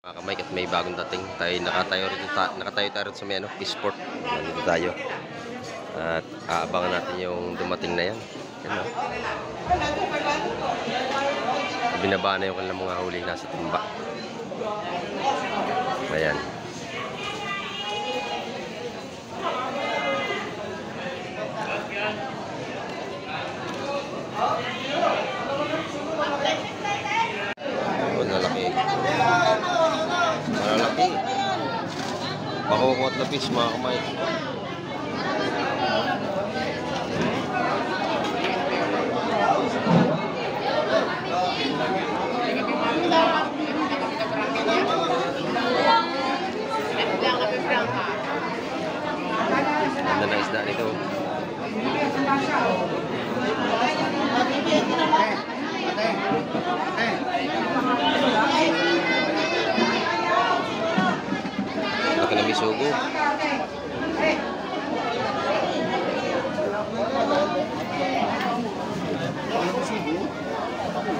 Mga kamay, at may bagong dating tayo nakatayo tayo sa may Peaceport. Nandito tayo at aabangan natin yung dumating na yan. Yan, binaba na yung kanilang mga huli nasa timba. Ayan. Malalaki. Pakukot na fish mga kamay. Ganda na isda nito. Laki na bisugo.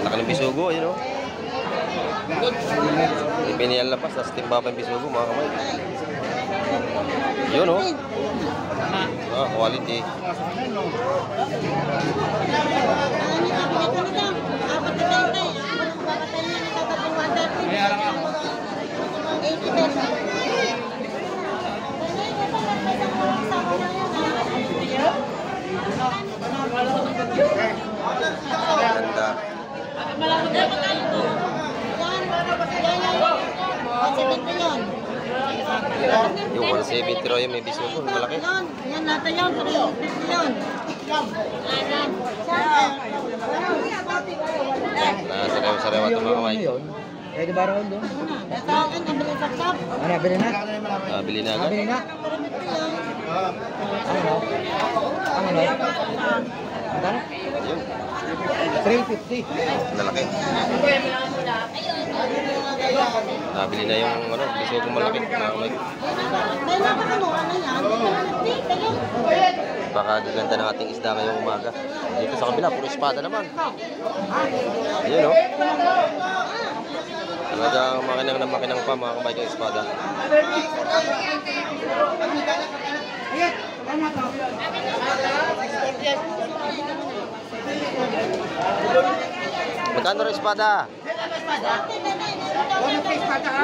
Laki na bisugo, ayun o. Piniyalapas, tapos timba pa yung bisugo mga kamay. Yun o. Quality. Ganda. Yung 170 raw yung may bisugo, malaki. Yan natin yun, 350 yun. Sarewa ito mga kamay. Pwede ba ron doon? Ito akin, nabili sa shop. Nabili na? Bili na agad. Nabili na? Ano? Magkano? Yun. 350. Malaki. Nabili na yung bisugo malaki mga kamay. May napakamura na yan. Baka gaganda ng ating isda ngayong umaga. Dito sa kabila, puro espada naman. Ayun o. Talagang makinang pa mga kamay ng espada. Magkano rin espada?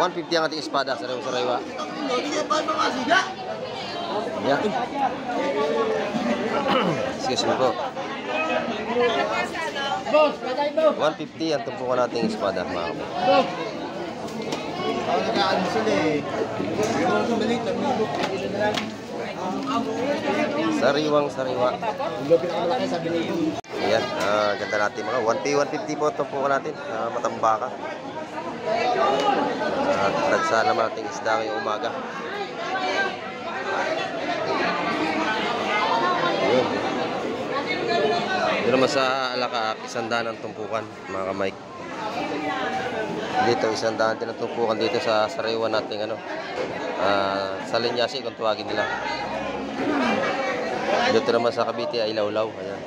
150 ang ating espada. Sariwa-sariwa. Yan. Excuse me po. 150 ang tumpukan nating espada mga kamay. Sariwang-sariwa. Ayan, ganda natin mga 150 po tumpukan natin. Matambaka. At tagsa naman nating isda ngayong umaga. Yun. Yun naman sa Alaka, 100 ang tumpukan mga kamay. Dito 100 din ang tumpukan dito sa sariwa nating sa Linyasi kung tuwagin nila. Dito naman sa Cavite ay lawlaw. Ayan.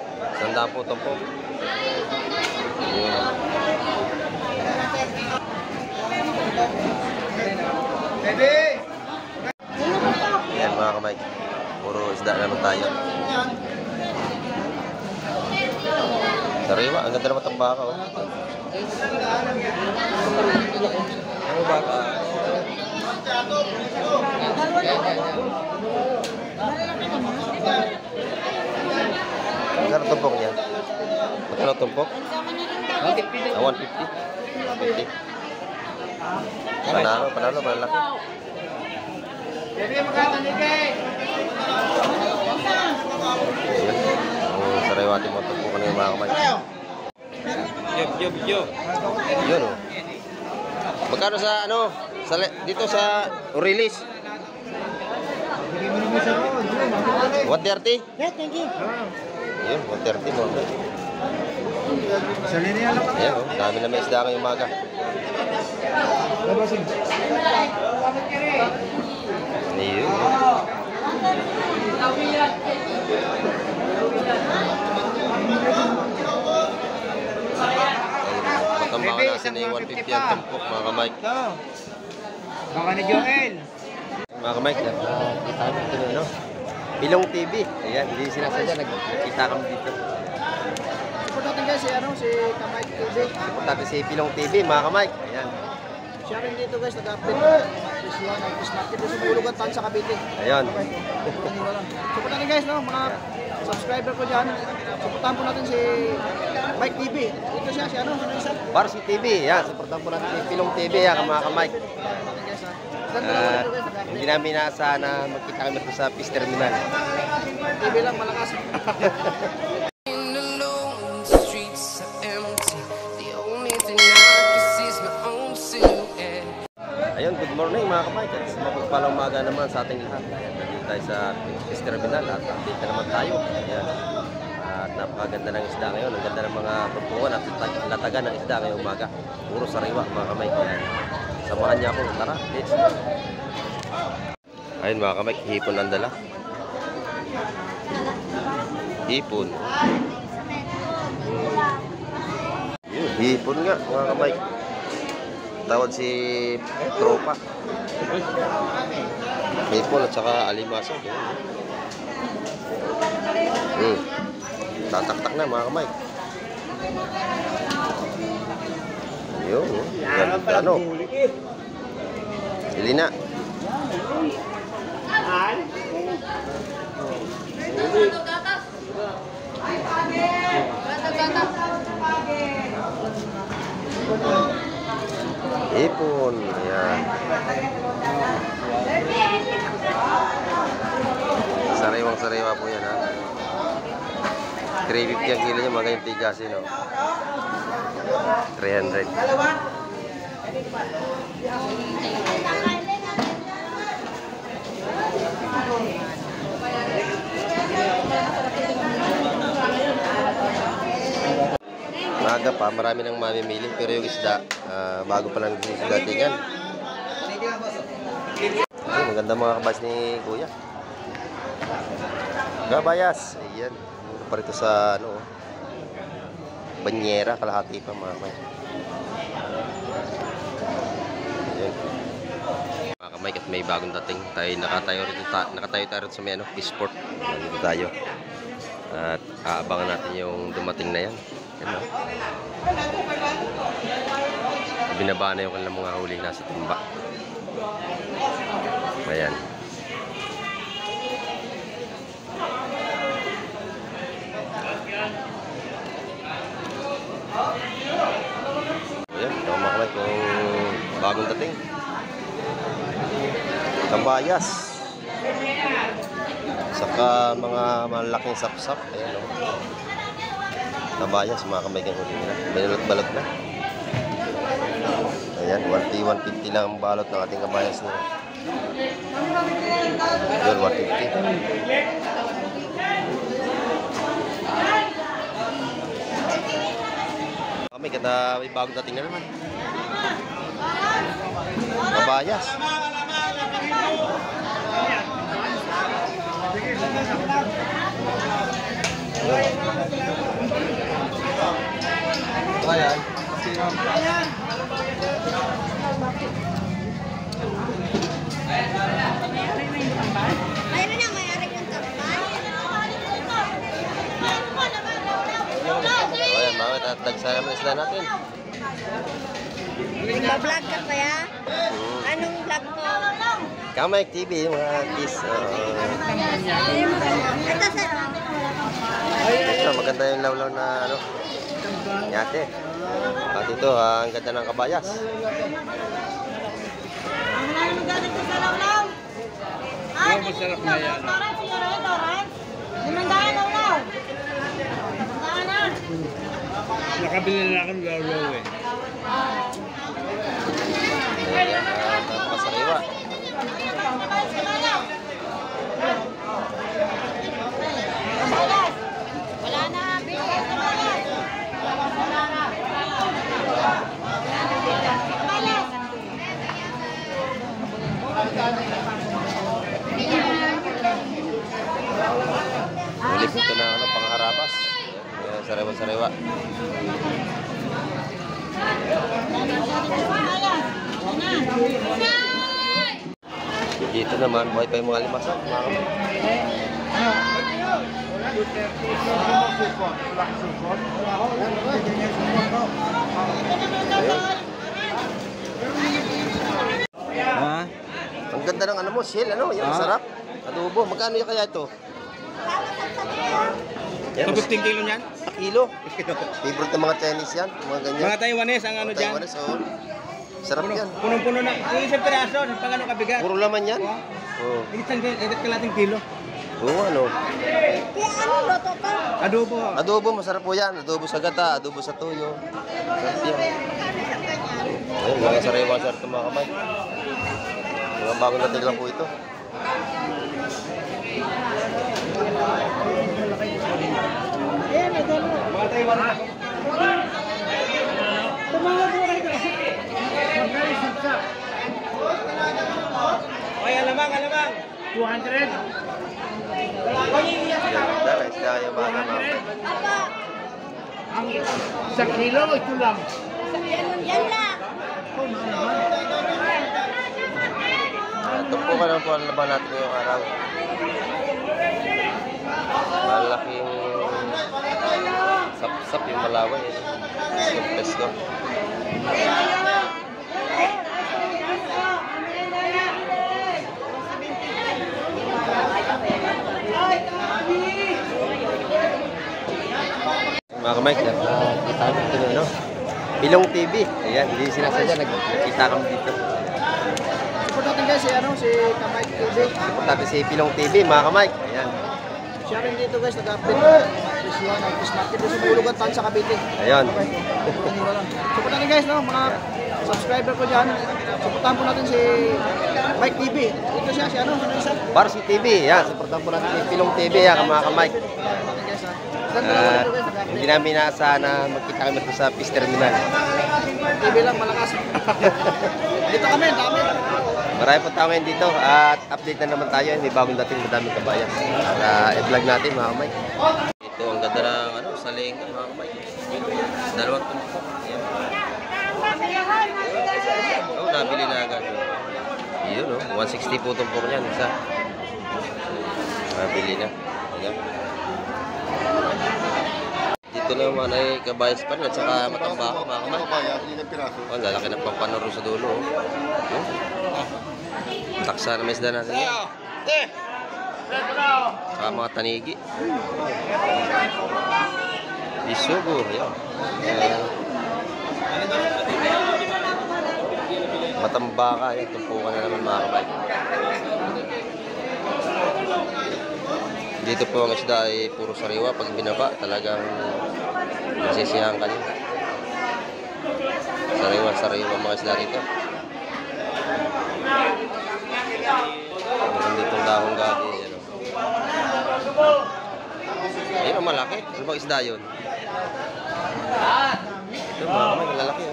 100 po tumpok. Ayan mga kamay. Puro isda naman tayo. Sariwa, ang ganda naman ang baka. Ano baka? Magkano tumpok niya? Magkano tumpok? 150. 150. Panalo, malaki. Ang sariwati mo tumpukan ng mga kamay. Yo. Yun o. Magkano sa dito sa Urilis? 130? Yeah, thank you. Yun, 130 mo. Sa linya lang. Ayan o, dami na may isda ngayong umaga. Ayun. Matambakan natin na yung 150 ang tumpok mga kamay. Baka ni Joel. Mga kamay, kita kami dito no? Pilong TV. Ayan, hindi sinasadya. Nagkita kami dito. Support natin guys si si Kamay TV. Support natin si Pilong TV, mga kamay. Ayan. Siya rin dito guys, nag-update na. This one, this market. Sa Bulugan, Tan sa Cavite. Ayan. Support natin guys, no? Mga subscriber ko dyan. Supportahan po natin si Mike TV. Ito siya, si ano isa? Barsi TV. Ayan, supportan po natin si Pilong TV. Ayan, mga kamay. Hindi namin inaasahan na magkita kami ito sa Peace Terminal. TV lang, malakas. Ayun, good morning mga kamay. At mapagpalang umaga naman sa ating lahat. Ayan, nandito tayo sa Peace Terminal at update na naman tayo. Ayan. At napakaganda ng isda ngayon. Ang ganda ng mga tutungan at latagan ng isda ngayong umaga. Puro sariwa mga kamay. Ayan. Samahan niya ako. Tara, let's go. Ayun mga kamay, hipon ang dala. Hipon. Yun, hipon nga mga kamay. Tawad si tropa. Hipon at saka alimaso. Tataktak na mga kamay. Yun, ano? Ili na. Ipon, ayan. Sariwang-sariwa po yan, ha. 350 ang kilo niya, mga ganyan tigasin, no. 300. Maaga pa, marami nang mamimili, pero yung isda, bago pa lang datingan. Ay, maganda mga kabas ni Kuya. Gabayas, ayan. Pa rito sa ano, banyera, kalahati pa mga kamay. Ayan. Mga kamay, at may bagong dating. Nakatayo tayo sa may ano, Peaceport. Dito tayo. At aabangan natin yung dumating na yan. Yan, no? Binaba na yung kanilang mga huli nasa timba. Ayan. Ayan, mga kamay, kung bagong dating. Kabayas. Saka mga malaking sapsap. Ayan, no? Kabayas, mga kamay kayong huli nila. Balot-balot na. Ayan, 150 lang ang balot ng ating kabayas nila. Yun, 150. Kami, kada may bagong dating na naman. Kabayas. Ayan. Mayroon na mayari kong tambay. Ayan, mga tatagsa naman isla natin. Nagpa-vlog ka pa ya? Anong vlog mo? Kamay TV, mga kiss. Ito sir. Ito, maganda yung lawlaw na ano. Yate. At ito, ang ganda ng kabayas. Ang lalim magaling ko sa lawlaw. Ay, masarap na yan. Torrance, siguro Torrance. Limandaan lawlaw. Limandaan na. Nakabili na akong lawlaw eh. Ayan, napakasariwa. Wala na. Bilis na balas. Wala na. Balas. Ulip ito na ano, pangharabas. Ayan, sariwa-sariwa. Dito naman, buhay pa yung mga limasan. Mga kamay. Ha? Ang ganda ng ano mo, shell, ano? Yan, masarap. Adobo. Magkano yung kaya ito? Yan, 15 kilo niyan? kilo. Favorite ng mga Chinese yan. Mga ganyan. Mga Taiwanese ang ano dyan. Taiwanese, oh. Sarap yan. Punong-puno na. Yung isang piraso, pang ano kabigat. Puro laman yan. Oo. Isang kalating kilo. Oo, ano. Kaya ano, loto to? Adobo. Adobo, masarap po yan. Adobo sa gata, adobo sa tuyo. Sarap yan. Ayun, mga sariwa sarap itong mga kamay. Mga bagong dating lang po ito. Ayan, may gano'n. Mga Taiwan na. Tumawag mo kayo. Ay, alamang. 200. Ganda, nice na yung mga kamay. Apa, Sa kilo, ito lang. yan lang. Ito po ka lang po ang laban natin ngayong araw. Malaking sap-sap yung malaway. Surprise ko. Mga kamay, nakita kami dito, no? Pilong TV. Ayan, hindi sinasadya. Nagkita kami dito. Support natin guys si si Kamay TV. Tapos si Pilong TV, mga kamay. Ayan. Siya rin dito guys, nag-update this one, this market sa Bulugan Tan sa Cavite. Ayan. Support natin guys, no, mga subscriber ko diyan. Supportahan po natin si Mike TV. Ito siya, si ano isa? Barsi TV. Ayan, supportan po natin si Pilong TV. Ayan, mga kamay. Hindi namin inaasahan na magkita kami sa Peace Terminal. TV lang malakas. Dito kami, dami. Marami po tao ngayon dito at update na naman tayo. May bagong dating madaming kabayan. I-vlog natin, mga kamay. Ito ang ganda ng ano, salinga, mga kamay. Dalawang tumpok. Ayan. Oh, nabili na agad. Yun, oh. 160 po tumpok niyan. Isa. Nabili na. Ayan. Dito naman ay kabayas pa rin at saka matambako, mga kamay. Oh, lalaki ng pampanaro sa dulo. Oh. Taksa na mesda natin yan. Saka mga tanigi. Isugo. Ayan. Matambaka. Ayan. Tumpukan na naman, mga kamay. Dito po ang isda ay puro sariwa. Pag binaba, talagang nasisiyahan ka niyo. Sariwa mga isda rito. Meron ditong dahong gabi. Ayun ang malaki. Ano bang isda yun? Ito mga kamay, malalaki.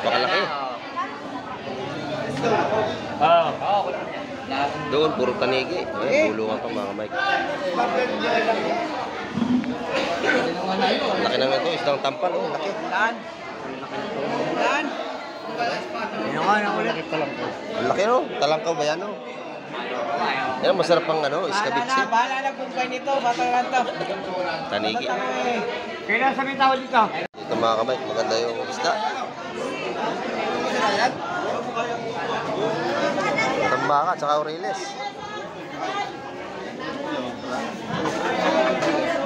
Makalaki. Doon, puro tanigi. Ayan, bulungan pa mga kamay. Laki na nga ito, isdang tampal. Oh, laki. Ang laki, no? Talangkaw ba yan, no? Yan, masarap pang ano, iskabitsi. Bahala na kung kayo nito, batalan to. Tanigi. Kailan sabi tao dito? Dito mga kamay, maganda yung isda. Tambaka, tsaka Aureles.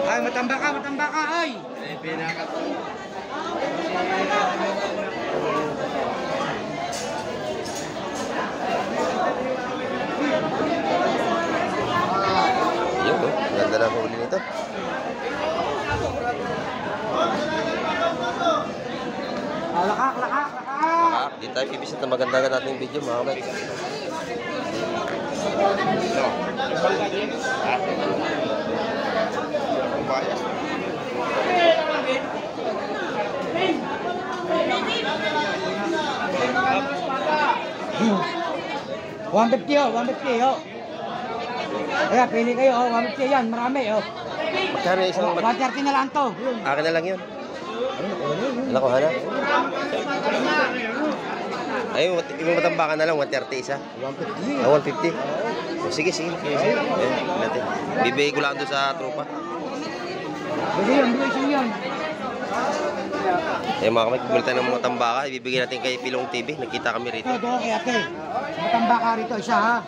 Ay, matamba ka, ay! Yun, no? Ganda na huli nito. Lakak! Di tayo pipisit na maganda natin yung video, mga kamay. $150. Kaya pili kayo, 150 yan, marami. Magkano yung isang 130 na lang to. Akin na lang yun. Ano ko, hana? Ay, yung matambakan na lang, 130 isa. 150. Ah, 150. O, sige. Ayan, natin. Bibigay ko lang doon sa tropa. Bigay yan. Eh mga kamay, kumulita ng mga tambaka, ibibigay natin kay Pilong TV. Nagkita kami rito. Ito, doon kay ate. Matamba ka rito, isa ha.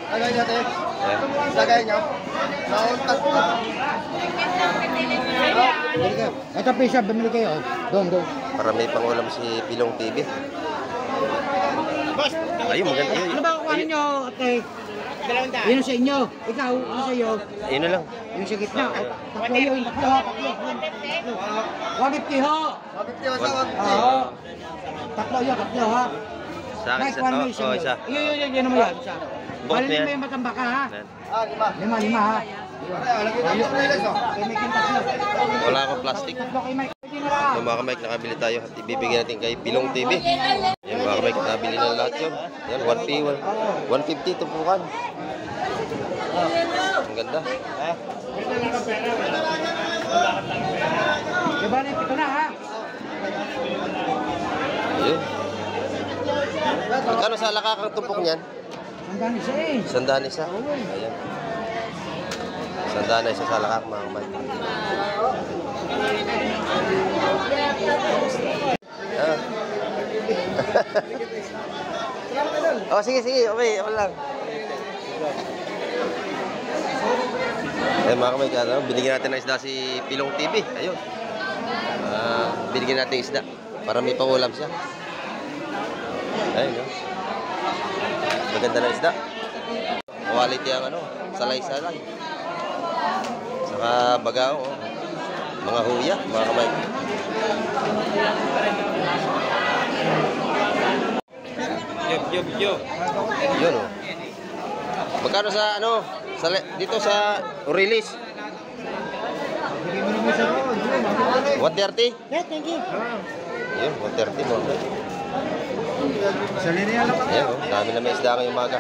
Lagay natin. Ayan. Lagay nyo. Nauntas po. Bili kayo. Ito pisa, bumili kayo. Doon. Para may pangulam si Pilong TV. Ayun, maganda yun. Ano ba kukuhanin nyo, ate? Yun sa inyo. Ikaw, ano sa iyo? Ayun na lang. Yung sa gitna. Tatlo yun, tatlo. 150 ho. 150 wasawag. Oo. Tatlo ha. Sa akin, Mike, one mo isa. Isa. Yun naman yan. Isa. Bukas Bali na yan. mo yung matamba ka ha. Ayan. Ah, 5. Lima ha. Lagay natin sa nilas, oh. Kay Mike yung tatlo. Wala akong plastic. Tatlo kay Mike. Pwede na lang. So mga kamay, nakabili tayo at ibibigay natin kay Pilong TV. Yan mga kamay, nakabili na lahat yun. Yan, 150 tumpukan. Ang ganda. Diba na ito na ha. Ayun. Magkano sa lakakang tumpok niyan? Hanggang isa eh. 100 isa. Ayan. 100 isa sa lakak mga kamay. Ah. Oh, sige. Okay, ako lang. Eh mga kamay, binigyan natin ng isda si Pilong TV. Ayun. Binigyan natin isda para may pangulam siya. Ayun, no? Maganda na isda. Quality ang salay-salay. Saka bagao, oh. Mga huya, mga kamay. Yo. Yun, oh. Magkano sa dito sa Urilis? Bigay mo naman sa road. 130? Yeah, thank you. Ayun, 130 mo. Sa linya lang Ayan, oh. Dami na may isda ngayong umaga.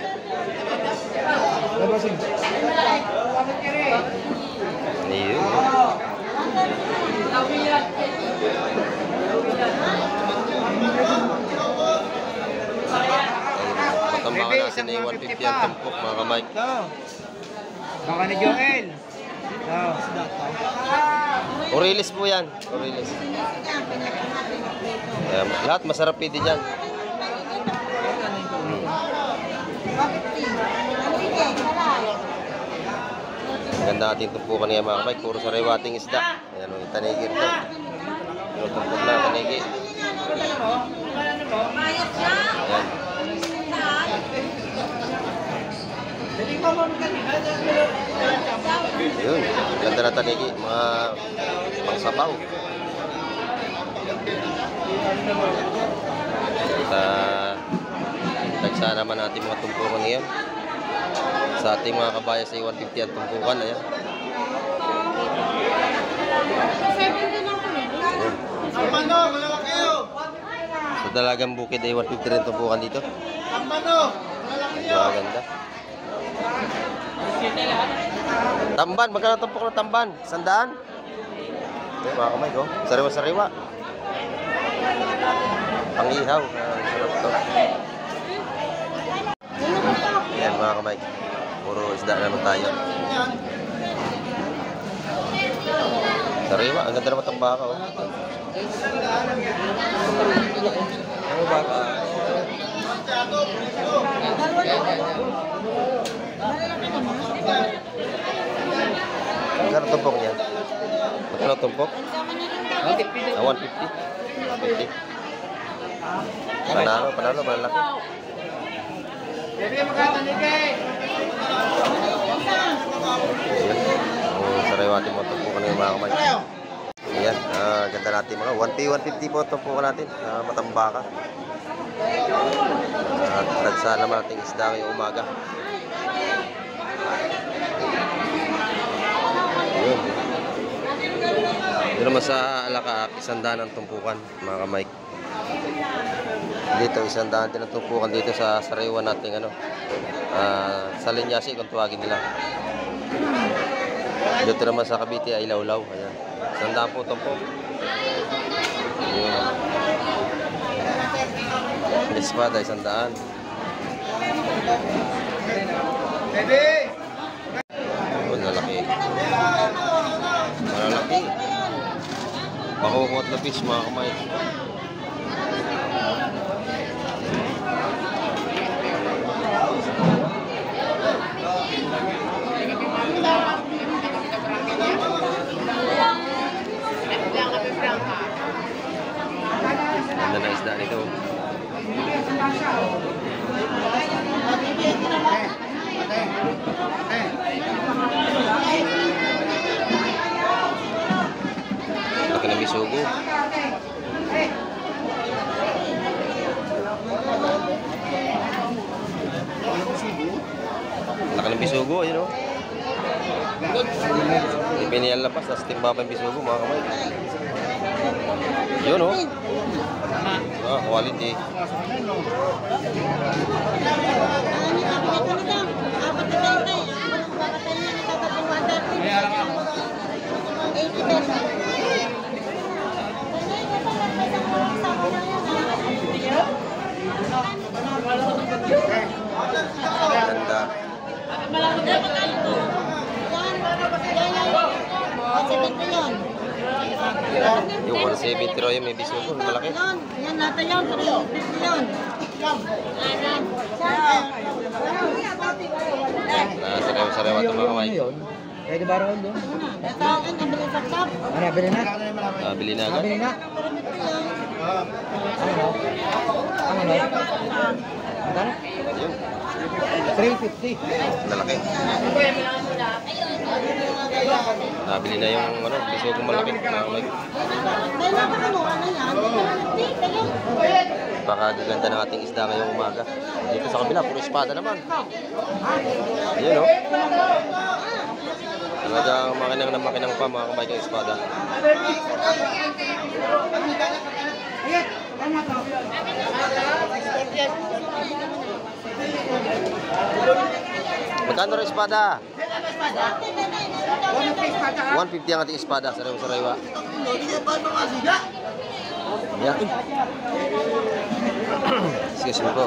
Labasing. Ayun. Matambakan natin na yung 150 ang tumpok mga kamay. Ito. Baka ni Joel. Ito. Urilis po yan. Urilis. Ayan, lahat masarap pwede dyan. Ganda ating tumpukan ngayon mga kamay. Puro sariwating isda. Ayan, yung tanigi ito. Yung tumpok na tanigi. Ayan. Yun, ganda na tanigi. Mga pangsabaw. Tagsa naman natin mga tumpukan ngayon. Sa ating mga kabaya sa 150 ang tumpukan. Ayan. Sa Dalagang Bukid ay 150 rin tumpukan dito. Maganda. Tamban, magkano tumpok ng tamban? 100? Okay, mga kamay ko. Sariwa-sariwa. Pangihaw. Sarap to. Ayan mga kamay. Puro isda naman tayo. Sariwa, ang ganda naman ang baka. Oh. Ano baka? Magkano tumpok niya? Magkano tumpok? 150. 150. Panalo, malaki. Sariwatin mo tumpukan ng mga kamay. Ayan, ganda natin mga 150 po tumpukan natin. Matambaka. At tagsa naman natin isda ngayong umaga. Yun. Yun naman sa Alakaak, 100 ang tumpukan mga kamay. Dito 100 din ang tumpukan dito sa sariwa natin sa Linyasi kung tuwagin nila. Dito naman sa Cavite ay Lawlaw. Ayan. 100 po tumpok. Yun. Espada, 100. Oh, lalaki. Malalaki. Pakukot na fish, mga kamay. Ganda na isda nito. Laki na bisugo. Laki ng bisugo, yun o. Hindi piniyalapas, tapos timba pa yung bisugo, mga kamay. Yun o. Ah, quality. Ganda. Yung 170 raw yung may bisugo, malaki. Yan natin yun, 350 yun. Sariwa-sariwa ito, mga kamay. Pwede ba ron doon? Ito akin, nabili sa cup. Ano, nabili na? Bili na agad. Nabili na? Ano? Ano? Magkano? Yun, 350. lalaki. Nabili na yung ano, bisugo malaki, mga kamay. May napakamura na yan. Baka gaganda ng ating isda ngayong umaga. Dito sa kabila, puro espada naman. Ayun o. Talagang makinang pa, mga kamay ng espada. Magkano rin espada? 150 ang ating espada, sariwa-sariwa. Ya. Excuse me po.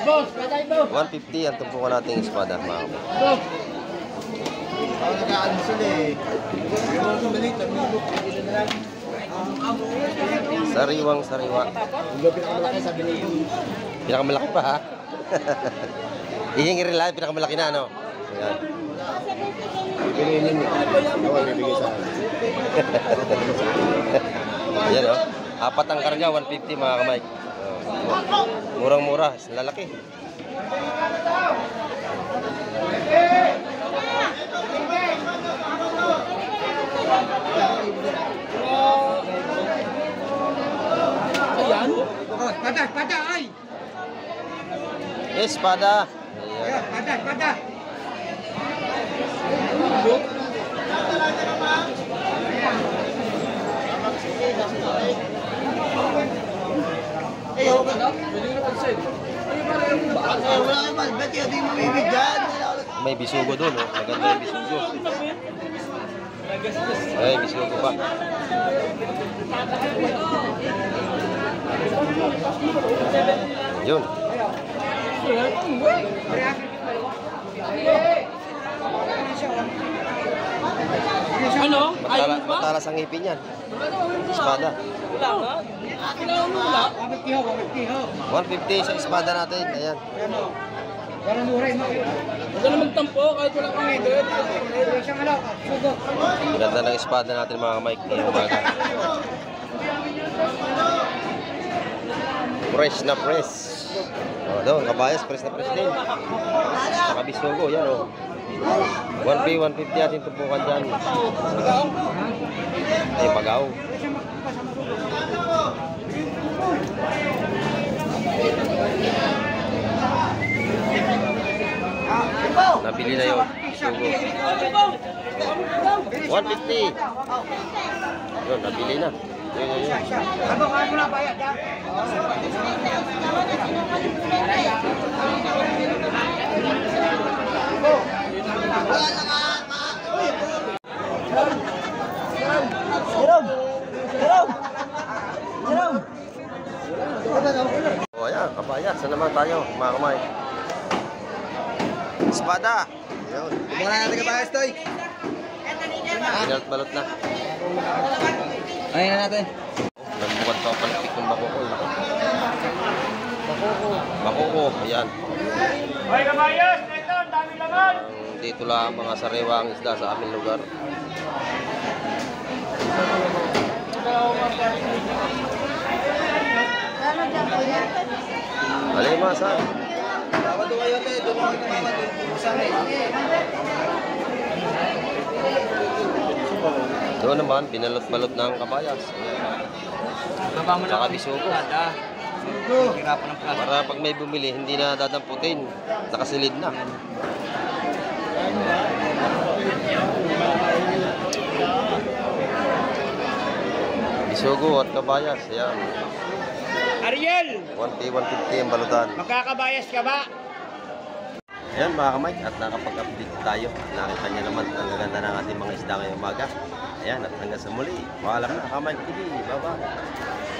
150 ang tumpukan nating espada, mga kamay. Sariwang sariwa. Pinakamalaki pa, ha? Ihingi rin lang, pinakamalaki na, ano? Ayan. Ayan, oh. Apat ang karga, 150, mga kamay. Oh. Murang-mura, lalaki. Ayan? Oh, espada, ay! Espada. Ayan, espada. May bisugo doon, oh. Maganda yung bisugo. Ay, bisugo pa. Yun. Ano? Matalas ang ngipin yan. Espada. 150 sa espada natin. Ayan. Parang mura yun. Huwag ka na magtampo kahit wala kang ngipin. Siyang alaw, sugo. Ganda ng espada natin, mga Mike. Ngayong umaga. Fresh na fresh. O, doon, kabayas, fresh na fresh din. Nakabisugo, yan o. 150 ating tumpukan dyan. Ay, pagaw. Nabili na yun. Bisugo. 150. Yun, nabili na. Yun. Ano mo na bayad, ha? O ayan, kabayas. Saan naman tayo, mga kamay? Espada. Yun. Kumuha na natin kabayas, Toy. Balot na. Ayun na natin. Nagbukat pa palipik ng bakoko. Bakoko, ayan. Hoy, kabayas! Ito, ang dami laman! Dito lang mga sariwang isda sa aming lugar. Malimasan. Tawad doon kayo, Toy. Doon kayo tumawad. Doon naman, binalot-balot ng kabayas. Baba mo Tsaka bisugo. Hirapan ng plastic. Para pag may bumili, hindi na dadamputin. Nakasilid na. Bisugo at kabayas. Ayan. Ariel! 1K, 150 ang balutan. Magkakabayas ka ba? Ayan mga kamay, at nakapag-update tayo. Nakita niya naman ang gaganda ng ating mga isda ngayong umaga. Ayan, at hanggang sa muli. Paalam na, Kamay TV. Bye-bye.